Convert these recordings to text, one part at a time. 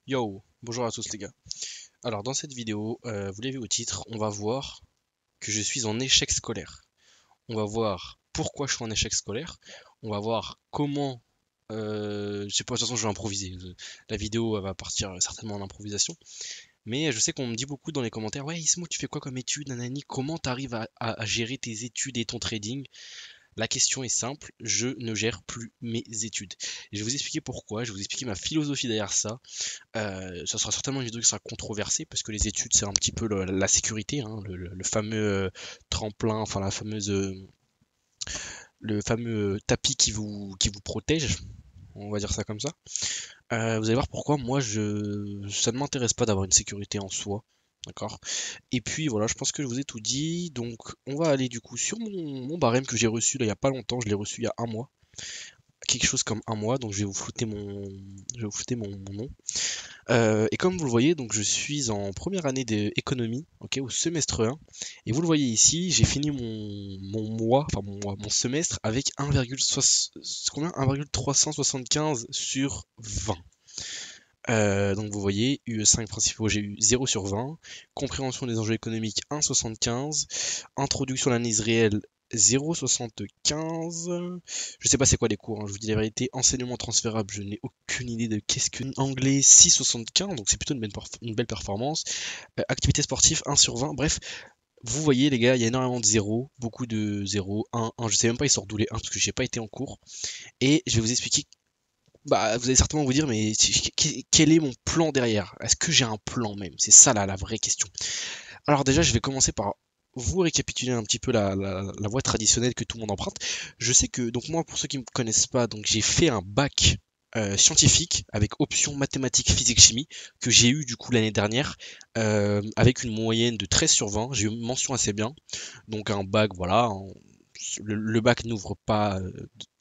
Yo, bonjour à tous les gars. Alors dans cette vidéo, vous l'avez vu au titre, on va voir que je suis en échec scolaire. On va voir pourquoi je suis en échec scolaire. On va voir comment... je sais pas, de toute façon je vais improviser. La vidéo elle va partir certainement en improvisation. Mais je sais qu'on me dit beaucoup dans les commentaires, ouais Ismo tu fais quoi comme études, nanani, comment t'arrives à gérer tes études et ton trading? La question est simple, je ne gère plus mes études. Et je vais vous expliquer pourquoi, je vais vous expliquer ma philosophie derrière ça. Ça sera certainement une vidéo qui sera controversée parce que les études c'est un petit peu la sécurité, hein, le fameux tremplin, enfin la fameuse, le fameux tapis qui vous protège, on va dire ça comme ça. Vous allez voir pourquoi moi ça ne m'intéresse pas d'avoir une sécurité en soi. D'accord. Et puis voilà, je pense que je vous ai tout dit. Donc on va aller du coup sur mon barème que j'ai reçu là il y a pas longtemps. Je l'ai reçu il y a un mois. Quelque chose comme un mois. Donc je vais vous flouter mon nom. Et comme vous le voyez, donc je suis en première année d'économie, ok, au semestre 1. Et vous le voyez ici, j'ai fini mon mois, enfin mon semestre avec 1,375 sur 20. Donc vous voyez, UE5 principaux, j'ai eu 0 sur 20. Compréhension des enjeux économiques 1,75. Introduction à l'analyse réelle 0,75. Je sais pas c'est quoi les cours, hein, je vous dis la vérité. Enseignement transférable, je n'ai aucune idée de qu'est-ce que. Anglais 6,75, donc c'est plutôt une belle performance. Activité sportive 1 sur 20. Bref, vous voyez les gars, il y a énormément de 0, beaucoup de 0, 1, 1. Je sais même pas, il sort d'où les 1 parce que j'ai pas été en cours. Et je vais vous expliquer. Bah, vous allez certainement vous dire, mais quel est mon plan derrière? Est-ce que j'ai un plan même? C'est ça là, la vraie question. Alors déjà, je vais commencer par vous récapituler un petit peu la voie traditionnelle que tout le monde emprunte. Je sais que, donc moi, pour ceux qui ne me connaissent pas, donc j'ai fait un bac scientifique avec option mathématiques, physique, chimie que j'ai eu du coup l'année dernière avec une moyenne de 13 sur 20. J'ai eu une mention assez bien. Donc un bac, voilà, le bac n'ouvre pas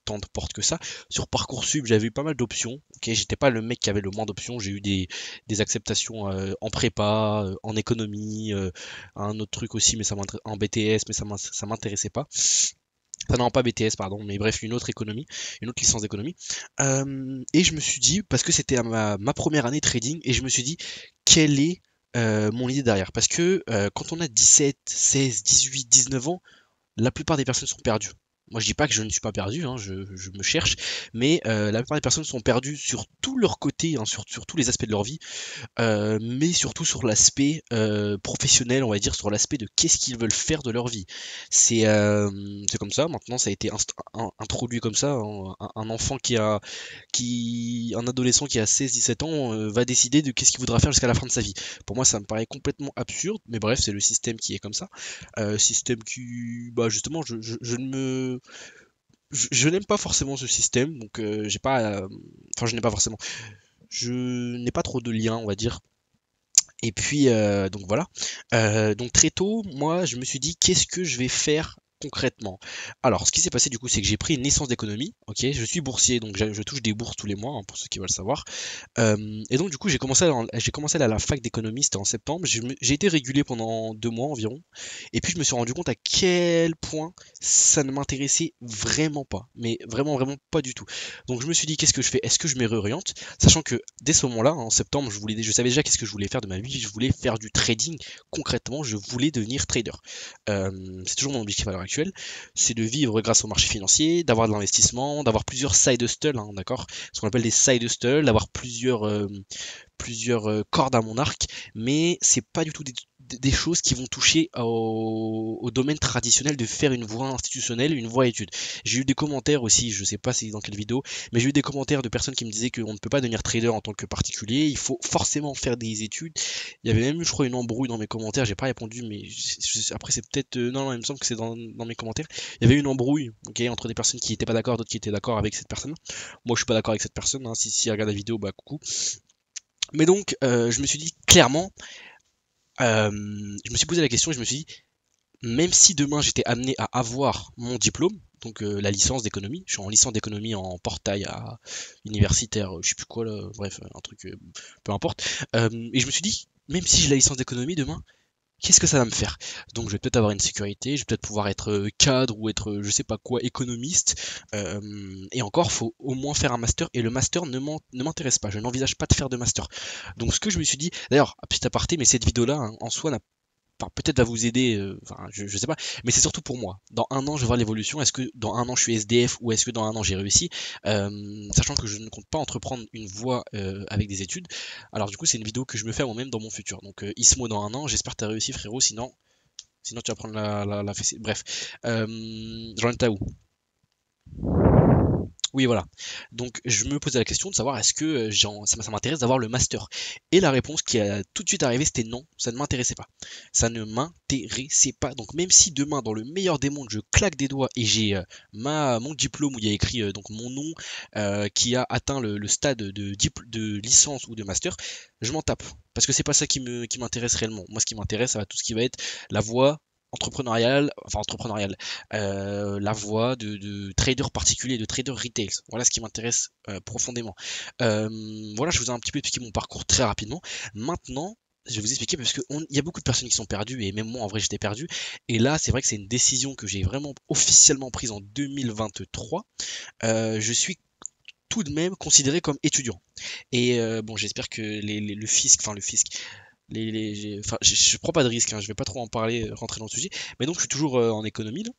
tant de portes que ça. Sur Parcoursup, j'avais eu pas mal d'options. Ok, j'étais pas le mec qui avait le moins d'options. J'ai eu des acceptations en prépa, en économie, un autre truc aussi, mais en BTS, mais ça m'intéressait pas. Enfin non, pas BTS, pardon, mais bref, une autre économie, une autre licence d'économie. Et je me suis dit, parce que c'était ma première année de trading, et je me suis dit, quelle est mon idée derrière? Parce que quand on a 17, 16, 18, 19 ans, la plupart des personnes sont perdues. Moi, je dis pas que je ne suis pas perdu, hein, je me cherche, mais la plupart des personnes sont perdues sur tous leurs côtés, hein, sur tous les aspects de leur vie, mais surtout sur l'aspect professionnel, on va dire, sur l'aspect de qu'est-ce qu'ils veulent faire de leur vie. C'est comme ça, maintenant ça a été introduit comme ça, hein. Un enfant un adolescent qui a 16-17 ans va décider de qu'est-ce qu'il voudra faire jusqu'à la fin de sa vie. Pour moi, ça me paraît complètement absurde, mais bref, c'est le système qui est comme ça. Système qui, bah justement, je ne me je n'aime pas forcément ce système, donc j'ai pas, enfin je n'ai pas forcément, je n'ai pas trop de liens, on va dire, et puis, donc voilà. Donc très tôt, moi, je me suis dit, qu'est-ce que je vais faire concrètement? Alors, ce qui s'est passé du coup, c'est que j'ai pris une licence d'économie. Ok, je suis boursier, donc je touche des bourses tous les mois, hein, pour ceux qui veulent savoir. Et donc du coup, j'ai commencé à aller à la fac d'économie, c'était en septembre. J'ai été régulé pendant 2 mois environ. Et puis je me suis rendu compte à quel point ça ne m'intéressait vraiment pas, mais vraiment vraiment pas du tout. Donc je me suis dit, qu'est-ce que je fais? Est-ce que je me réoriente? Sachant que dès ce moment-là, en septembre, je savais déjà qu'est-ce que je voulais faire de ma vie. Je voulais faire du trading. Concrètement, je voulais devenir trader. C'est toujours mon objectif à l'heure actuelle. C'est de vivre grâce au marché financier, d'avoir de l'investissement, d'avoir plusieurs side hustles, hein, d'accord? Ce qu'on appelle des side hustles, d'avoir plusieurs cordes à mon arc, mais c'est pas du tout des choses qui vont toucher au domaine traditionnel de faire une voie institutionnelle, une voie étude. J'ai eu des commentaires aussi, je sais pas c'est dans quelle vidéo, mais j'ai eu des commentaires de personnes qui me disaient qu'on ne peut pas devenir trader en tant que particulier, il faut forcément faire des études. Il y avait même eu, je crois, une embrouille dans mes commentaires, j'ai pas répondu, mais après c'est peut-être... non, non, il me semble que c'est dans mes commentaires. Il y avait une embrouille, ok, entre des personnes qui étaient pas d'accord, d'autres qui étaient d'accord avec cette personne. Moi je suis pas d'accord avec cette personne, hein. Si elle regarde la vidéo, bah coucou. Mais donc, je me suis dit clairement, je me suis posé la question et je me suis dit, même si demain j'étais amené à avoir mon diplôme, donc la licence d'économie, je suis en licence d'économie en portail universitaire, je sais plus quoi là, bref, un truc, peu importe. Et je me suis dit, même si j'ai la licence d'économie demain, qu'est-ce que ça va me faire? Donc je vais peut-être avoir une sécurité, je vais peut-être pouvoir être cadre ou être je sais pas quoi, économiste. Et encore, faut au moins faire un master. Et le master ne m'intéresse pas. Je n'envisage pas de faire de master. Donc ce que je me suis dit, d'ailleurs, petit aparté, mais cette vidéo-là hein, en soi n'a enfin, peut-être va vous aider, enfin, je sais pas, mais c'est surtout pour moi. Dans un an, je vais voir l'évolution. Est-ce que dans un an, je suis SDF ou est-ce que dans un an, j'ai réussi? Sachant que je ne compte pas entreprendre une voie avec des études. Alors, du coup, c'est une vidéo que je me fais à moi-même dans mon futur. Donc, Ismo dans un an, j'espère que tu as réussi, frérot. Sinon, tu vas prendre la fessée. Bref, j'en étais à où? Oui, voilà. Donc, je me posais la question de savoir est-ce que ça m'intéresse d'avoir le master. Et la réponse qui a tout de suite arrivé, c'était non, ça ne m'intéressait pas. Ça ne m'intéressait pas. Donc, même si demain, dans le meilleur des mondes, je claque des doigts et j'ai mon diplôme où il y a écrit donc mon nom qui a atteint le stade de licence ou de master, je m'en tape. Parce que c'est pas ça qui m'intéresse réellement. Moi, ce qui m'intéresse, ça va tout ce qui va être la voie entrepreneuriale, la voie de trader particulier, de trader retail. Voilà ce qui m'intéresse profondément. Voilà, je vous ai un petit peu expliqué mon parcours très rapidement. Maintenant, je vais vous expliquer parce qu'il y a beaucoup de personnes qui sont perdues et même moi en vrai j'étais perdu. Et là, c'est vrai que c'est une décision que j'ai vraiment officiellement prise en 2023. Je suis tout de même considéré comme étudiant. Et bon, j'espère que le fisc, enfin le fisc, enfin, je prends pas de risque, hein, je vais pas trop en parler, rentrer dans le sujet. Mais donc, je suis toujours en économie là.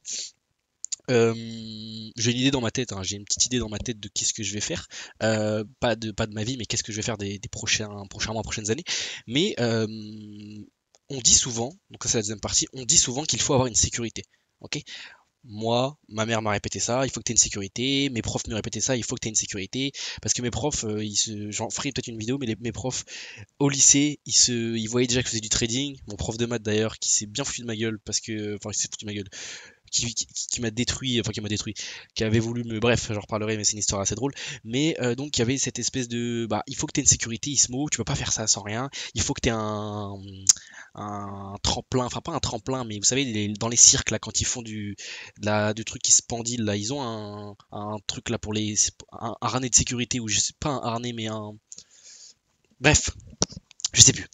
J'ai une idée dans ma tête, hein, j'ai une petite idée dans ma tête de qu'est-ce que je vais faire, pas de ma vie, mais qu'est-ce que je vais faire des prochains mois, prochaines années. Mais on dit souvent, donc ça c'est la deuxième partie, on dit souvent qu'il faut avoir une sécurité. Ok, moi, ma mère m'a répété ça, il faut que tu aies une sécurité. Mes profs me répétaient ça, il faut que tu aies une sécurité. Parce que mes profs, j'en ferai peut-être une vidéo, mais mes profs au lycée, ils voyaient déjà que je faisais du trading. Mon prof de maths d'ailleurs, qui s'est bien foutu de ma gueule, parce que, enfin, il s'est foutu de ma gueule, qui m'a détruit, enfin qui m'a détruit, qui avait voulu me, bref, j'en reparlerai, mais c'est une histoire assez drôle. Mais donc il y avait cette espèce de, bah, il faut que tu aies une sécurité, Ismo, tu peux pas faire ça sans rien. Il faut que tu aies un tremplin, enfin pas un tremplin, mais vous savez, dans les cirques là, quand ils font du truc qui se pendile là, ils ont un truc là pour un harnais de sécurité ou je sais pas un harnais, mais un, bref, je sais plus.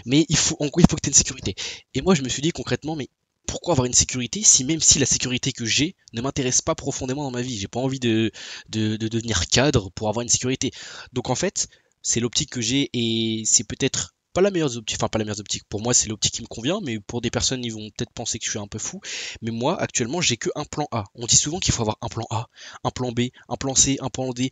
Mais en gros, il faut que tu aies une sécurité. Et moi, je me suis dit concrètement, mais pourquoi avoir une sécurité si même si la sécurité que j'ai ne m'intéresse pas profondément dans ma vie, j'ai pas envie de devenir cadre pour avoir une sécurité. Donc en fait, c'est l'optique que j'ai et c'est peut-être pas la meilleure optique, enfin pas la meilleure optique. Pour moi, c'est l'optique qui me convient, mais pour des personnes, ils vont peut-être penser que je suis un peu fou. Mais moi, actuellement, j'ai que un plan A. On dit souvent qu'il faut avoir un plan A, un plan B, un plan C, un plan D.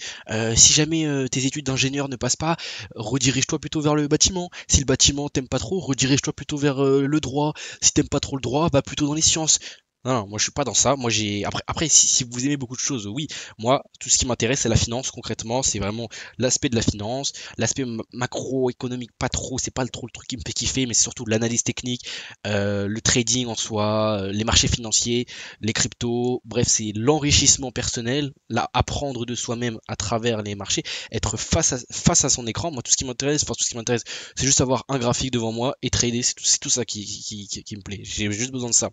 Si jamais tes études d'ingénieur ne passent pas, redirige-toi plutôt vers le bâtiment. Si le bâtiment t'aime pas trop, redirige-toi plutôt vers le droit. Si t'aimes pas trop le droit, va plutôt dans les sciences. Non, non, moi je suis pas dans ça. Moi j'ai après si vous aimez beaucoup de choses, oui. Moi, tout ce qui m'intéresse c'est la finance concrètement. C'est vraiment l'aspect de la finance, l'aspect macroéconomique pas trop. C'est pas trop le truc qui me fait kiffer, mais c'est surtout l'analyse technique, le trading en soi, les marchés financiers, les cryptos. Bref, c'est l'enrichissement personnel, là apprendre de soi-même à travers les marchés, être face à son écran. Moi, tout ce qui m'intéresse, enfin, tout ce qui m'intéresse, c'est juste avoir un graphique devant moi et trader. C'est tout ça qui me plaît. J'ai juste besoin de ça.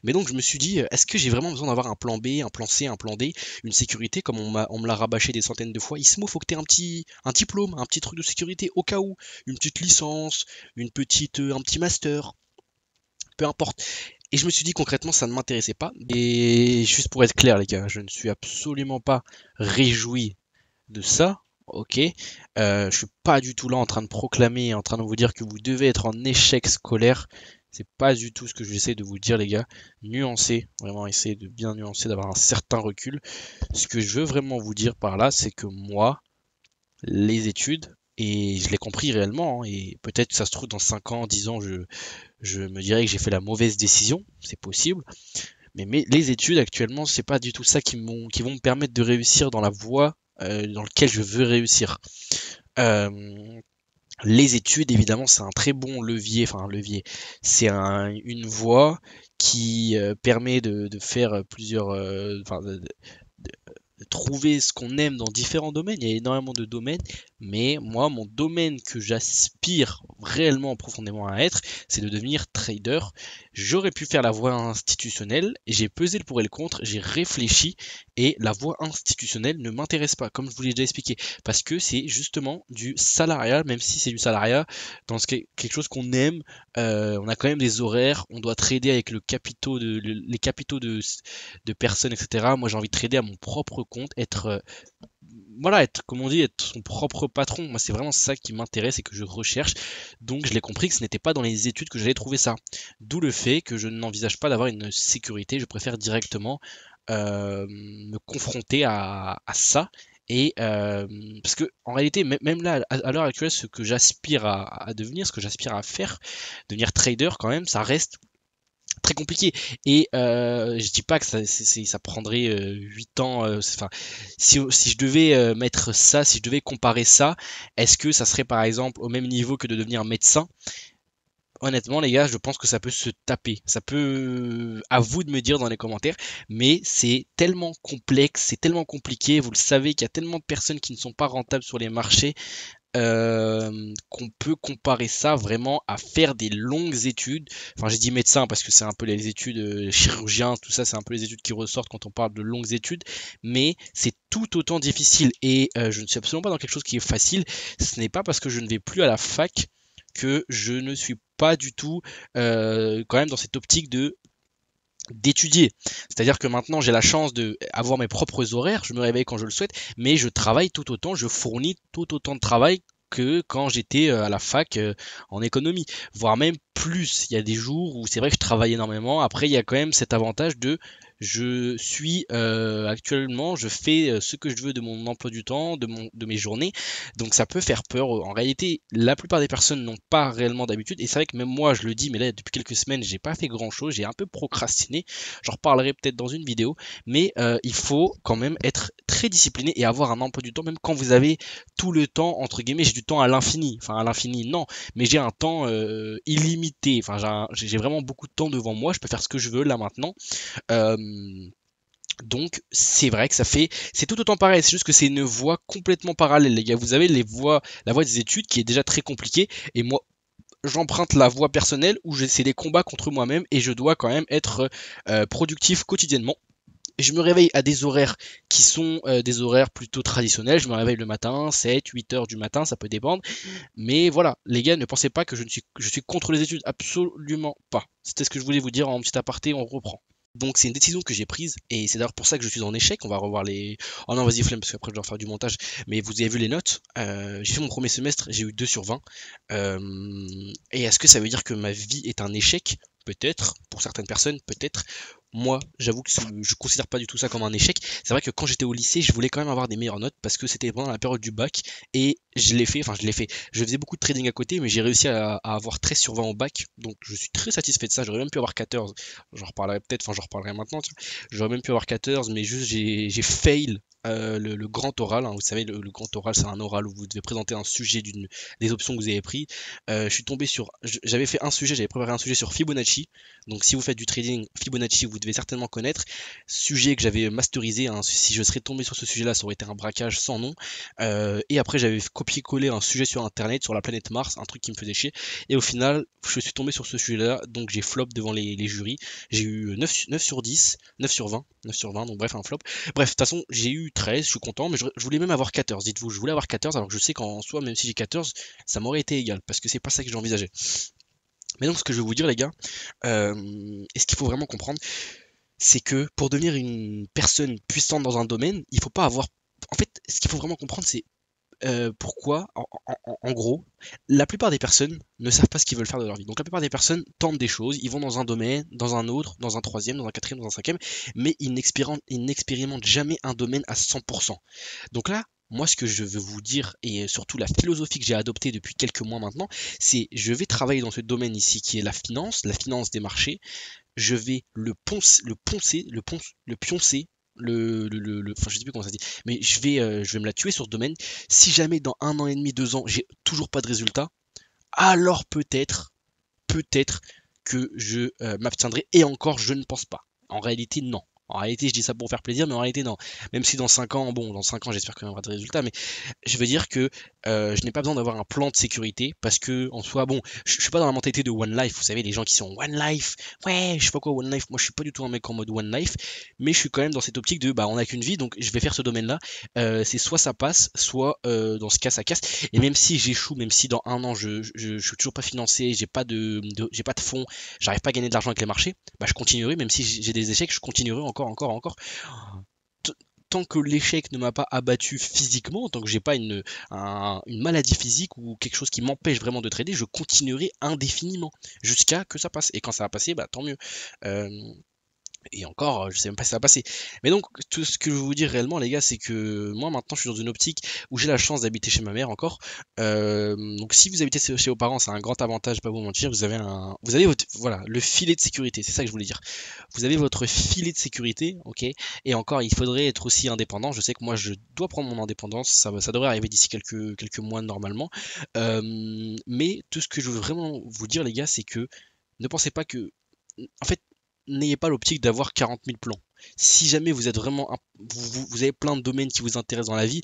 Mais donc, je me suis dit, est-ce que j'ai vraiment besoin d'avoir un plan B, un plan C, un plan D, une sécurité comme on me l'a rabâché des centaines de fois? Ismo, faut que tu aies un diplôme, un petit truc de sécurité au cas où, une petite licence, un petit master, peu importe. Et je me suis dit concrètement, ça ne m'intéressait pas. Et juste pour être clair, les gars, je ne suis absolument pas réjoui de ça. Ok, je suis pas du tout là en train de proclamer, en train de vous dire que vous devez être en échec scolaire. C'est pas du tout ce que j'essaie de vous dire, les gars. Nuancez, vraiment essayez de bien nuancer, d'avoir un certain recul. Ce que je veux vraiment vous dire par là, c'est que moi, les études, et je l'ai compris réellement, hein, et peut-être que ça se trouve dans 5 ans, 10 ans, je me dirais que j'ai fait la mauvaise décision, c'est possible. Mais les études actuellement, c'est pas du tout ça qui vont me permettre de réussir dans la voie dans laquelle je veux réussir. Euh, les études, évidemment, c'est un très bon levier, enfin un levier, c'est une voie qui permet de faire plusieurs, trouver ce qu'on aime dans différents domaines. Il y a énormément de domaines, mais moi, mon domaine que j'aspire réellement profondément à être, c'est de devenir trader. J'aurais pu faire la voie institutionnelle, et j'ai pesé le pour et le contre, j'ai réfléchi, et la voie institutionnelle ne m'intéresse pas, comme je vous l'ai déjà expliqué, parce que c'est justement du salariat, même si c'est du salariat, dans quelque chose qu'on aime, on a quand même des horaires, on doit trader avec les capitaux de personnes, etc. Moi, j'ai envie de trader à mon propre compte, être, voilà, être, comme on dit, être son propre patron. Moi, c'est vraiment ça qui m'intéresse et que je recherche. Donc, je l'ai compris que ce n'était pas dans les études que j'allais trouver ça. D'où le fait que je n'envisage pas d'avoir une sécurité. Je préfère directement me confronter à ça. Et parce que en réalité, même là, à l'heure actuelle, ce que j'aspire à devenir, ce que j'aspire à faire, devenir trader quand même, ça reste très compliqué. Et je dis pas que ça prendrait 8 ans. Enfin, si je devais mettre ça, si je devais comparer ça, est-ce que ça serait par exemple au même niveau que de devenir médecin? Honnêtement, les gars, je pense que ça peut se taper. Ça peut, à vous de me dire dans les commentaires, mais c'est tellement complexe, c'est tellement compliqué. Vous le savez qu'il y a tellement de personnes qui ne sont pas rentables sur les marchés qu'on peut comparer ça vraiment à faire des longues études. Enfin, j'ai dit médecin parce que c'est un peu les études chirurgien, tout ça, c'est un peu les études qui ressortent quand on parle de longues études, mais c'est tout autant difficile et je ne suis absolument pas dans quelque chose qui est facile. Ce n'est pas parce que je ne vais plus à la fac que je ne suis pas du tout quand même dans cette optique de d'étudier. C'est-à-dire que maintenant j'ai la chance de avoir mes propres horaires, je me réveille quand je le souhaite, mais je travaille tout autant, je fournis tout autant de travail que quand j'étais à la fac en économie, voire même plus. Il y a des jours où c'est vrai que je travaille énormément. Après, il y a quand même cet avantage de je suis actuellement, je fais ce que je veux de mon emploi du temps, de mes journées. Donc ça peut faire peur. En réalité, la plupart des personnes n'ont pas réellement d'habitude. Et c'est vrai que même moi, je le dis, mais là, depuis quelques semaines, j'ai pas fait grand-chose. J'ai un peu procrastiné. J'en reparlerai peut-être dans une vidéo. Mais il faut quand même être très discipliné et avoir un emploi du temps, même quand vous avez tout le temps, entre guillemets, j'ai du temps à l'infini. Enfin, à l'infini, non. Mais j'ai un temps illimité. Enfin, j'ai vraiment beaucoup de temps devant moi. Je peux faire ce que je veux là maintenant. Euh, donc c'est vrai que c'est tout autant pareil, c'est juste que c'est une voie complètement parallèle, les gars. Vous avez la voie des études qui est déjà très compliquée, et moi j'emprunte la voie personnelle où c'est des combats contre moi-même et je dois quand même être productif quotidiennement. Je me réveille à des horaires qui sont des horaires plutôt traditionnels. Je me réveille le matin, 7, 8 heures du matin, ça peut dépendre. Mais voilà, les gars, ne pensez pas que je suis contre les études, absolument pas. C'était ce que je voulais vous dire en petit aparté, on reprend. Donc c'est une décision que j'ai prise et c'est d'ailleurs pour ça que je suis en échec. On va revoir les... Oh non, vas-y, flemme, parce qu'après je dois faire du montage. Mais vous avez vu les notes. J'ai fait mon premier semestre, j'ai eu 2 sur 20. Et est-ce que ça veut dire que ma vie est un échec? Peut-être, pour certaines personnes, peut-être. Moi, j'avoue que je considère pas du tout ça comme un échec. C'est vrai que quand j'étais au lycée, je voulais quand même avoir des meilleures notes parce que c'était pendant la période du bac et je l'ai fait, enfin je l'ai fait. Je faisais beaucoup de trading à côté, mais j'ai réussi à avoir 13 sur 20 au bac, donc je suis très satisfait de ça. J'aurais même pu avoir 14. J'en reparlerai peut-être, enfin j'en reparlerai maintenant, tiens. J'aurais même pu avoir 14, mais juste j'ai fail le grand oral, hein. Vous savez, le grand oral, c'est un oral où vous devez présenter un sujet des options que vous avez pris. Je suis tombé sur, j'avais fait un sujet, j'avais préparé un sujet sur Fibonacci. Donc si vous faites du trading Fibonacci, vous devez certainement connaître. Sujet que j'avais masterisé, hein. Si je serais tombé sur ce sujet-là, ça aurait été un braquage sans nom. Et après, j'avais copié-collé un sujet sur Internet, sur la planète Mars, un truc qui me faisait chier. Et au final, je suis tombé sur ce sujet-là, donc j'ai flop devant les jurys. J'ai eu 9 sur 10, 9 sur 20, 9 sur 20, donc bref, un flop. Bref, de toute façon, j'ai eu 13, je suis content, mais je voulais même avoir 14, dites-vous, je voulais avoir 14, alors que je sais qu'en soi, même si j'ai 14, ça m'aurait été égal, parce que c'est pas ça que j'ai envisagé. Mais donc, ce que je vais vous dire, les gars, et ce qu'il faut vraiment comprendre, c'est que pour devenir une personne puissante dans un domaine, il faut pas avoir. En fait, ce qu'il faut vraiment comprendre, c'est pourquoi, en gros, la plupart des personnes ne savent pas ce qu'ils veulent faire de leur vie. Donc la plupart des personnes tentent des choses, ils vont dans un domaine, dans un autre, dans un troisième, dans un quatrième, dans un cinquième, mais ils n'expérimentent jamais un domaine à 100%. Donc là, moi, ce que je veux vous dire, et surtout la philosophie que j'ai adoptée depuis quelques mois maintenant, c'est je vais travailler dans ce domaine ici qui est la finance des marchés. Je vais le pioncer, enfin je sais plus comment ça se dit, mais je vais me la tuer sur ce domaine. Si jamais dans 1 an et demi, 2 ans, j'ai toujours pas de résultat, alors peut-être que je m'abstiendrai. Et encore, je ne pense pas. En réalité, non. En réalité, je dis ça pour faire plaisir, mais en réalité, non. Même si dans 5 ans, bon, dans 5 ans, j'espère qu'on aura des résultats, mais je veux dire que je n'ai pas besoin d'avoir un plan de sécurité parce que, en soi, bon, je suis pas dans la mentalité de One Life. Vous savez, les gens qui sont One Life, ouais, je sais pas quoi, One Life. Moi, je suis pas du tout un mec en mode One Life, mais je suis quand même dans cette optique de, bah, on a qu'une vie, donc je vais faire ce domaine-là. C'est soit ça passe, soit dans ce cas, ça casse. Et même si j'échoue, même si dans un an, je suis toujours pas financé, j'ai pas de fonds, j'arrive pas à gagner de l'argent avec les marchés, bah, je continuerai, même si j'ai des échecs, je continuerai encore. Tant que l'échec ne m'a pas abattu physiquement, tant que j'ai pas une maladie physique ou quelque chose qui m'empêche vraiment de trader, je continuerai indéfiniment jusqu'à que ça passe. Et quand ça va passer, bah tant mieux. Euh, et encore, je sais même pas si ça va passer. Mais donc, tout ce que je veux vous dire réellement, les gars, c'est que moi maintenant je suis dans une optique où j'ai la chance d'habiter chez ma mère encore. Donc si vous habitez chez vos parents, c'est un grand avantage, pas vous mentir. Vous avez votre, voilà, le filet de sécurité. C'est ça que je voulais dire. Vous avez votre filet de sécurité, ok. Et encore, il faudrait être aussi indépendant. Je sais que moi, je dois prendre mon indépendance. Ça devrait arriver d'ici quelques mois normalement. Mais tout ce que je veux vraiment vous dire, les gars, c'est que ne pensez pas que, en fait, n'ayez pas l'optique d'avoir 40 000 plans. Si jamais vous êtes vraiment, vous avez plein de domaines qui vous intéressent dans la vie,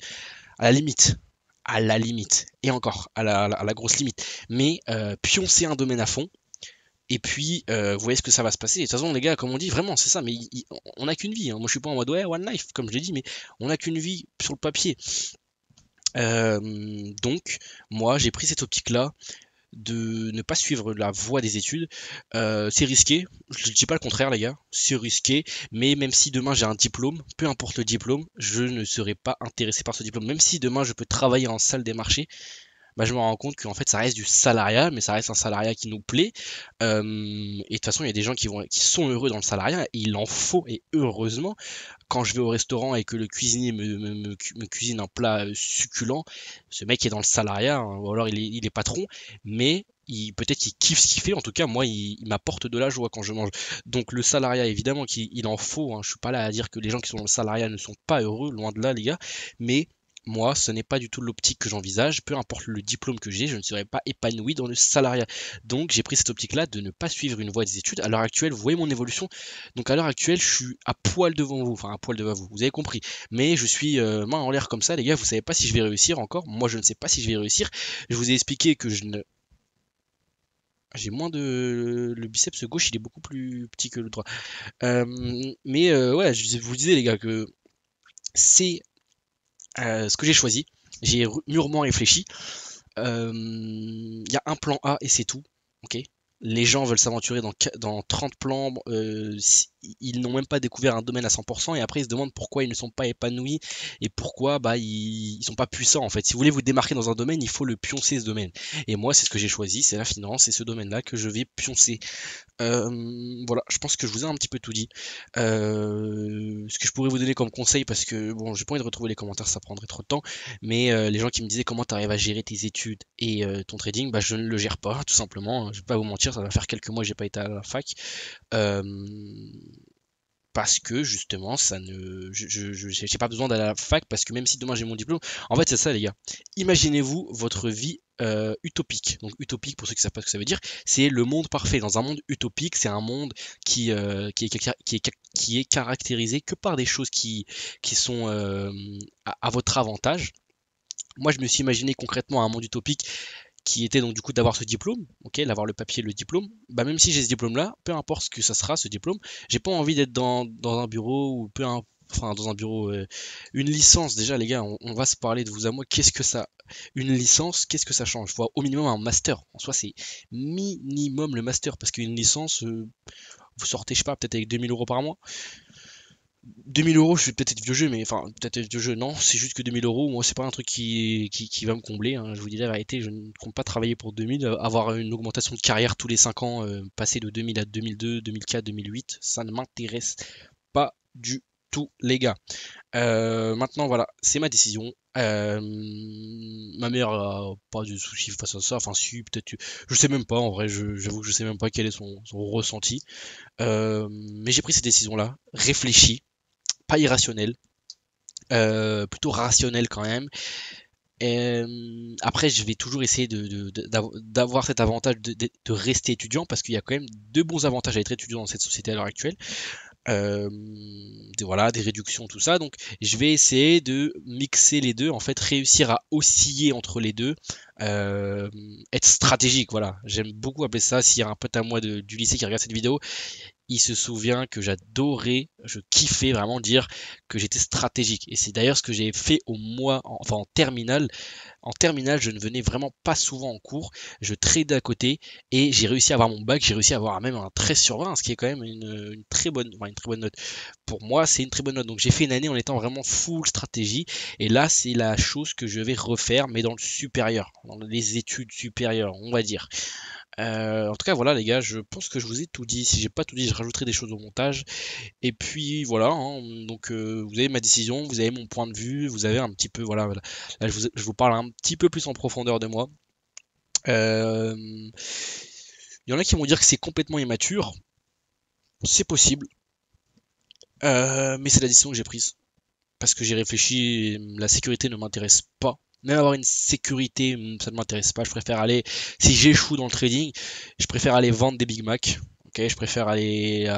à la limite, et encore, à la grosse limite, mais pioncez un domaine à fond, et puis vous voyez ce que ça va se passer. Et de toute façon, les gars, comme on dit, vraiment, c'est ça, mais on n'a qu'une vie, hein. Moi, je suis pas en mode ouais, one life, comme je l'ai dit, mais on n'a qu'une vie sur le papier. Donc, moi, j'ai pris cette optique-là de ne pas suivre la voie des études. C'est risqué, je ne dis pas le contraire les gars, c'est risqué, mais même si demain j'ai un diplôme, peu importe le diplôme, je ne serai pas intéressé par ce diplôme. Même si demain je peux travailler en salle des marchés, bah, je me rends compte qu'en fait ça reste du salariat, mais ça reste un salariat qui nous plaît. Et de toute façon, il y a des gens qui sont heureux dans le salariat, et il en faut, et heureusement. Quand je vais au restaurant et que le cuisinier me cuisine un plat succulent, ce mec est dans le salariat, hein, ou alors il est patron, mais peut-être qu'il kiffe ce qu'il fait. En tout cas, moi, il m'apporte de la joie quand je mange. Donc le salariat, évidemment, qu'il en faut, hein. Je suis pas là à dire que les gens qui sont dans le salariat ne sont pas heureux, loin de là, les gars. Mais moi, ce n'est pas du tout l'optique que j'envisage. Peu importe le diplôme que j'ai, je ne serai pas épanoui dans le salariat. Donc j'ai pris cette optique-là de ne pas suivre une voie des études. À l'heure actuelle, vous voyez mon évolution. Donc à l'heure actuelle, je suis à poil devant vous, enfin à poil devant vous, vous avez compris. Mais je suis main en l'air comme ça, les gars, vous savez pas si je vais réussir encore. Moi, je ne sais pas si je vais réussir. Je vous ai expliqué que je ne... J'ai moins de... Le biceps gauche, il est beaucoup plus petit que le droit. Ouais, je vous disais, les gars, que c'est ce que j'ai choisi. J'ai mûrement réfléchi. Il y a un plan A et c'est tout. Ok. Les gens veulent s'aventurer dans 30 plans, ils n'ont même pas découvert un domaine à 100% et après ils se demandent pourquoi ils ne sont pas épanouis et pourquoi bah, ils sont pas puissants en fait. Si vous voulez vous démarquer dans un domaine, il faut le pioncer ce domaine. Et moi, c'est ce que j'ai choisi, c'est la finance, c'est ce domaine-là que je vais pioncer. Voilà, je pense que je vous ai un petit peu tout dit. Ce que je pourrais vous donner comme conseil, parce que bon, j'ai pas envie de retrouver les commentaires, ça prendrait trop de temps, mais les gens qui me disaient comment tu arrives à gérer tes études et ton trading, bah je ne le gère pas, tout simplement. Je vais pas vous mentir, ça va faire quelques mois que j'ai pas été à la fac. Euh, Parce que justement, ça ne, j'ai pas besoin d'aller à la fac parce que même si demain j'ai mon diplôme, en fait c'est ça les gars. Imaginez-vous votre vie utopique. Donc utopique pour ceux qui savent pas ce que ça veut dire, c'est le monde parfait. Dans un monde utopique, c'est un monde qui est caractérisé que par des choses qui sont à votre avantage. Moi, je me suis imaginé concrètement un monde utopique qui était donc du coup d'avoir ce diplôme, ok, d'avoir le papier, le diplôme, bah même si j'ai ce diplôme-là, peu importe ce que ça sera, ce diplôme, j'ai pas envie d'être dans un bureau ou enfin dans un bureau, une licence déjà les gars, on va se parler de vous à moi, qu'est-ce que ça, une licence, qu'est-ce que ça change? Faut au minimum un master, en soi c'est minimum le master, parce qu'une licence, vous sortez, je sais pas, peut-être avec 2 000 € par mois, 2 000 €, je vais peut-être être vieux jeu, mais enfin, peut-être être vieux jeu, non, c'est juste que 2 000 €, moi, c'est pas un truc qui va me combler, hein. Je vous dis la vérité, je ne compte pas travailler pour 2000, avoir une augmentation de carrière tous les 5 ans, passer de 2000 à 2002, 2004, 2008, ça ne m'intéresse pas du tout, les gars. Maintenant, voilà, c'est ma décision. Ma mère a pas de soucis face à ça, enfin, si, peut-être, je sais même pas, en vrai, j'avoue que je sais même pas quel est son ressenti. Mais j'ai pris cette décision-là, réfléchie, pas irrationnel, plutôt rationnel quand même. Après, je vais toujours essayer d'avoir cet avantage de rester étudiant parce qu'il y a quand même deux bons avantages à être étudiant dans cette société à l'heure actuelle. voilà, des réductions, tout ça. Donc, je vais essayer de mixer les deux, en fait, réussir à osciller entre les deux, euh, être stratégique, voilà. J'aime beaucoup appeler ça. S'il y a un pote à moi du lycée qui regarde cette vidéo, il se souvient que j'adorais, je kiffais vraiment dire que j'étais stratégique. Et c'est d'ailleurs ce que j'ai fait enfin en terminale. En terminale, je ne venais vraiment pas souvent en cours, je tradais à côté et j'ai réussi à avoir mon bac, j'ai réussi à avoir même un 13 sur 20, ce qui est quand même une très bonne, enfin, une très bonne note. Pour moi, c'est une très bonne note. Donc j'ai fait une année en étant vraiment full stratégie et là, c'est la chose que je vais refaire, mais dans le supérieur, dans les études supérieures, on va dire. En tout cas, voilà les gars, je pense que je vous ai tout dit. Si j'ai pas tout dit, je rajouterai des choses au montage. Et puis voilà, hein, donc vous avez ma décision, vous avez mon point de vue, vous avez un petit peu, voilà, voilà. Là je vous parle un petit peu plus en profondeur de moi. Euh, Il y en a qui vont dire que c'est complètement immature, c'est possible, mais c'est la décision que j'ai prise. Parce que j'ai réfléchi, la sécurité ne m'intéresse pas. Même avoir une sécurité, ça ne m'intéresse pas. Je préfère aller, si j'échoue dans le trading, je préfère aller vendre des Big Mac. Ok, je préfère aller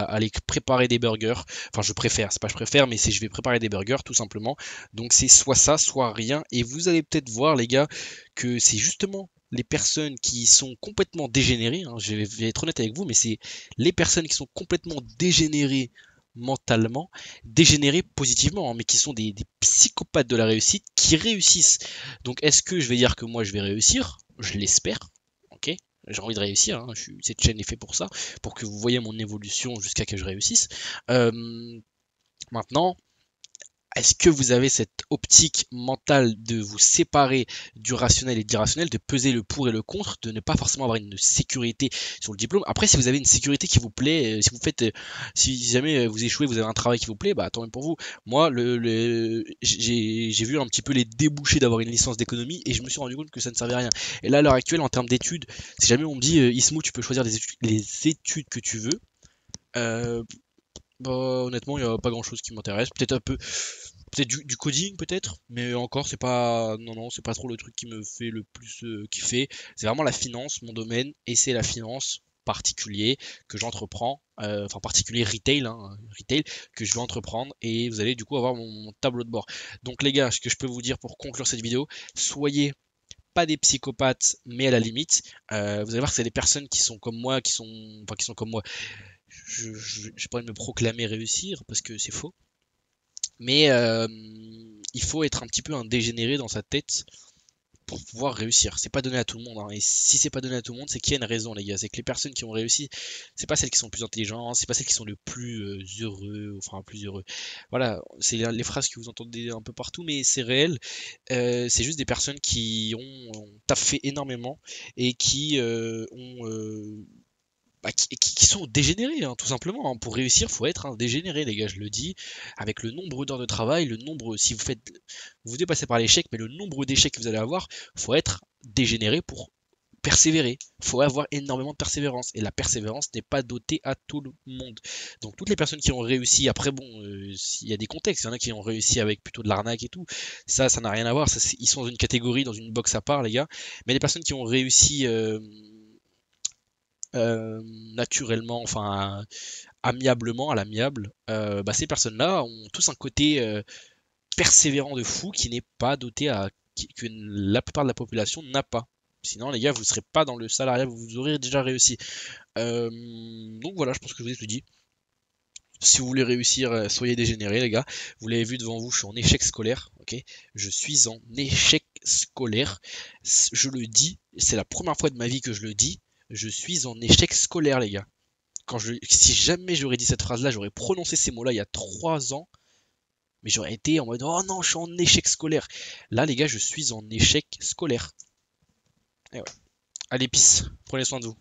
préparer des burgers. Enfin, je préfère, c'est pas je préfère, mais c'est je vais préparer des burgers tout simplement. Donc c'est soit ça, soit rien. Et vous allez peut-être voir, les gars, que c'est justement les personnes qui sont complètement dégénérées, hein, je vais être honnête avec vous, mais c'est les personnes qui sont complètement dégénérées mentalement, dégénérés positivement, hein, mais qui sont des psychopathes de la réussite qui réussissent. Donc est-ce que je vais dire que moi je vais réussir? Je l'espère, ok? J'ai envie de réussir, hein. Cette chaîne est faite pour ça, pour que vous voyez mon évolution jusqu'à que je réussisse. Maintenant, est-ce que vous avez cette optique mentale de vous séparer du rationnel et de l'irrationnel, de peser le pour et le contre, de ne pas forcément avoir une sécurité sur le diplôme? Après, si vous avez une sécurité qui vous plaît, si jamais vous échouez, vous avez un travail qui vous plaît, bah tant mieux pour vous. Moi, j'ai vu un petit peu les débouchés d'avoir une licence d'économie et je me suis rendu compte que ça ne servait à rien. Et là, à l'heure actuelle, en termes d'études, si jamais on me dit, Ismou, tu peux choisir les études que tu veux, euh, bah, honnêtement, il n'y a pas grand chose qui m'intéresse. Peut-être du coding, peut-être, mais encore, c'est pas, non, non, c'est pas trop le truc qui me fait le plus kiffer. C'est vraiment la finance, mon domaine, et c'est la finance particulier que j'entreprends, enfin particulier retail, hein, retail que je vais entreprendre, et vous allez du coup avoir mon tableau de bord. Donc les gars, ce que je peux vous dire pour conclure cette vidéo, soyez pas des psychopathes, mais à la limite, vous allez voir que c'est des personnes qui sont comme moi, enfin qui sont comme moi. Je pourrais me proclamer réussir parce que c'est faux. Mais il faut être un petit peu un dégénéré dans sa tête pour pouvoir réussir. C'est pas donné à tout le monde, hein. Et si c'est pas donné à tout le monde, c'est qu'il y a une raison, les gars. C'est que les personnes qui ont réussi, c'est pas celles qui sont plus intelligentes, c'est pas celles qui sont le plus heureux, enfin plus heureux. Voilà, c'est les phrases que vous entendez un peu partout, mais c'est réel. C'est juste des personnes qui ont taffé énormément et qui ont bah, qui sont dégénérés, hein, tout simplement, hein. Pour réussir, faut être un dégénéré, les gars, je le dis. Avec le nombre d'heures de travail, le nombre, si vous dépassez par l'échec, mais le nombre d'échecs que vous allez avoir, faut être dégénéré pour persévérer. Faut avoir énormément de persévérance. Et la persévérance n'est pas dotée à tout le monde. Donc toutes les personnes qui ont réussi, après bon, il y a des contextes, il y en a qui ont réussi avec plutôt de l'arnaque et tout. Ça n'a rien à voir. Ils sont dans une catégorie, dans une box à part, les gars. Mais les personnes qui ont réussi naturellement, enfin amiablement, à l'amiable, bah, ces personnes-là ont tous un côté persévérant de fou qui n'est pas doté que la plupart de la population n'a pas. Sinon, les gars, vous ne serez pas dans le salariat, vous aurez déjà réussi. Donc voilà, je pense que je vous ai tout dit. Si vous voulez réussir, soyez dégénérés, les gars. Vous l'avez vu devant vous, je suis en échec scolaire, ok? Je suis en échec scolaire. Je le dis, c'est la première fois de ma vie que je le dis. Je suis en échec scolaire, les gars. Si jamais j'aurais dit cette phrase-là, j'aurais prononcé ces mots-là il y a 3 ans, mais j'aurais été en mode oh non, je suis en échec scolaire. Là, les gars, je suis en échec scolaire. Et ouais. Allez, peace. Prenez soin de vous.